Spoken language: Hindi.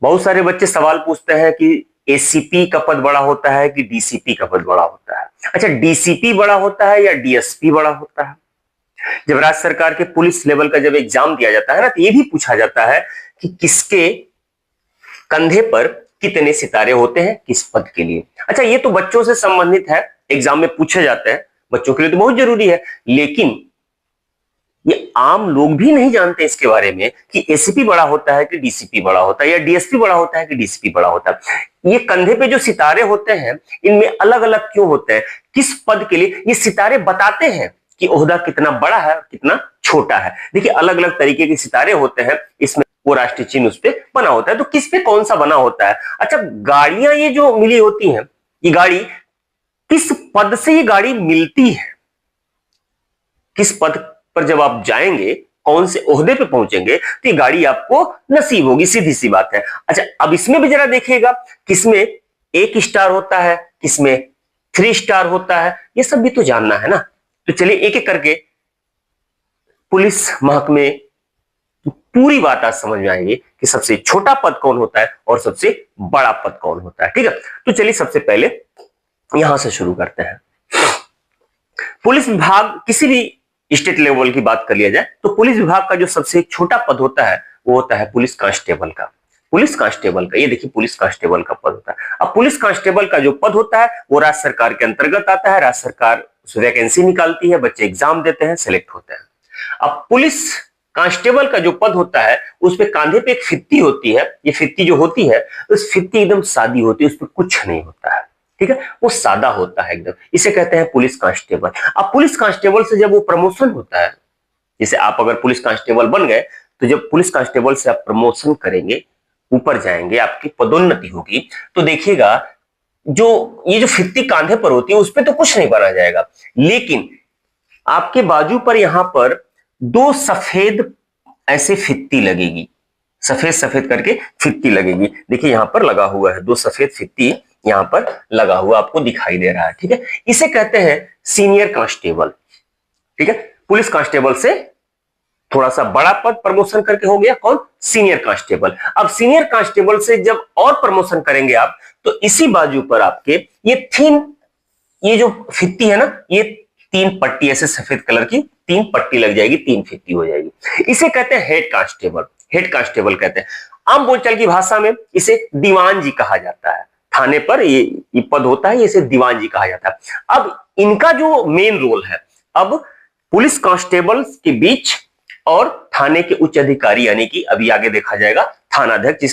बहुत सारे बच्चे सवाल पूछते हैं कि एसीपी का पद बड़ा होता है कि डीसीपी का पद बड़ा होता है। अच्छा, डीसीपी बड़ा होता है या डीएसपी बड़ा होता है? जब राज्य सरकार के पुलिस लेवल का जब एग्जाम दिया जाता है ना, तो ये भी पूछा जाता है कि किसके कंधे पर कितने सितारे होते हैं, किस पद के लिए। अच्छा, ये तो बच्चों से संबंधित है, एग्जाम में पूछे जाते हैं, बच्चों के लिए तो बहुत जरूरी है। लेकिन ये आम लोग भी नहीं जानते इसके बारे में कि एसीपी बड़ा होता है कि डीसीपी बड़ा होता है, या डीएसपी बड़ा होता है कि डीसीपी बड़ा होता है। ये कंधे पे जो सितारे होते हैं, इनमें अलग अलग क्यों होते हैं, किस पद के लिए? ये सितारे बताते हैं कि ओहदा कितना बड़ा है और कितना छोटा है। देखिए, अलग अलग तरीके के सितारे होते हैं, इसमें वो राष्ट्रीय चिन्ह उस पर बना होता है। तो किस पे कौन सा बना होता है? अच्छा, गाड़ियां ये जो मिली होती हैं, ये गाड़ी किस पद से ये गाड़ी मिलती है? किस पद पर जब आप जाएंगे, कौन से ओहदे पे पहुंचेंगे, तो ये गाड़ी आपको नसीब होगी, सीधी सी बात है। अच्छा, अब इसमें भी जरा देखिएगा, किसमें 1 स्टार होता है, किसमें 3 स्टार होता है, ये सब भी तो जानना है ना। तो चलिए एक एक करके पुलिस महकमे पूरी बात आज समझ में आएगी कि सबसे छोटा पद कौन होता है और सबसे बड़ा पद कौन होता है। ठीक है, तो चलिए सबसे पहले यहां से शुरू करते हैं। पुलिस विभाग, किसी भी स्टेट लेवल की बात कर लिया जाए तो पुलिस विभाग का जो सबसे छोटा पद होता है वो होता है पुलिस कांस्टेबल का। पुलिस कांस्टेबल का, ये देखिए, पुलिस कांस्टेबल का पद होता है। अब पुलिस कांस्टेबल का जो पद होता है वो राज्य सरकार के अंतर्गत आता है। राज्य सरकार वैकेंसी निकालती है, बच्चे एग्जाम देते हैं, सेलेक्ट होते हैं। अब पुलिस कांस्टेबल का जो पद होता है उस पे कांधे पे एक फित्ती होती है। ये फित्ती जो होती है, उस फित्ती एकदम सादी होती है, उस पर कुछ नहीं होता है। ठीक है, वो सादा होता है एकदम, इसे कहते हैं पुलिस कांस्टेबल। अब पुलिस कांस्टेबल से जब वो प्रमोशन होता है, जैसे आप अगर पुलिस कांस्टेबल बन गए, तो जब पुलिस कांस्टेबल से आप प्रमोशन करेंगे, ऊपर जाएंगे, आपकी पदोन्नति होगी, तो देखिएगा जो ये जो फित्ती कांधे पर होती है उस पर तो कुछ नहीं बना जाएगा, लेकिन आपके बाजू पर यहां पर 2 सफेद ऐसे फित्ती लगेगी, सफेद सफेद करके फित्ती लगेगी। देखिए यहां पर लगा हुआ है, 2 सफेद फित्ती यहां पर लगा हुआ आपको दिखाई दे रहा है। ठीक है, इसे कहते हैं सीनियर कांस्टेबल। ठीक है, पुलिस कांस्टेबल से थोड़ा सा बड़ा पद प्रमोशन करके हो गया कौन? Senior constable. अब सीनियर कांस्टेबल से जब और प्रमोशन करेंगे आप, तो इसी बाजू पर आपके ये ये जो फित्ती है ना, ये 3 पट्टी ऐसे सफेद कलर की 3 पट्टी लग जाएगी, 3 फित्ती हो जाएगी। इसे कहते हैं हेड कांस्टेबल। हेड कांस्टेबल कहते हैं। आम बोलचाल की भाषा में इसे दीवान जी कहा जाता है। थाने पर ये पद होता है, इसे दीवान जी कहा जाता है। अब इनका जो मेन रोल है, अब पुलिस कांस्टेबल के बीच और थाने के उच्च अधिकारी, यानी कि अभी आगे देखा जाएगा थानाध्यक्ष, जिसे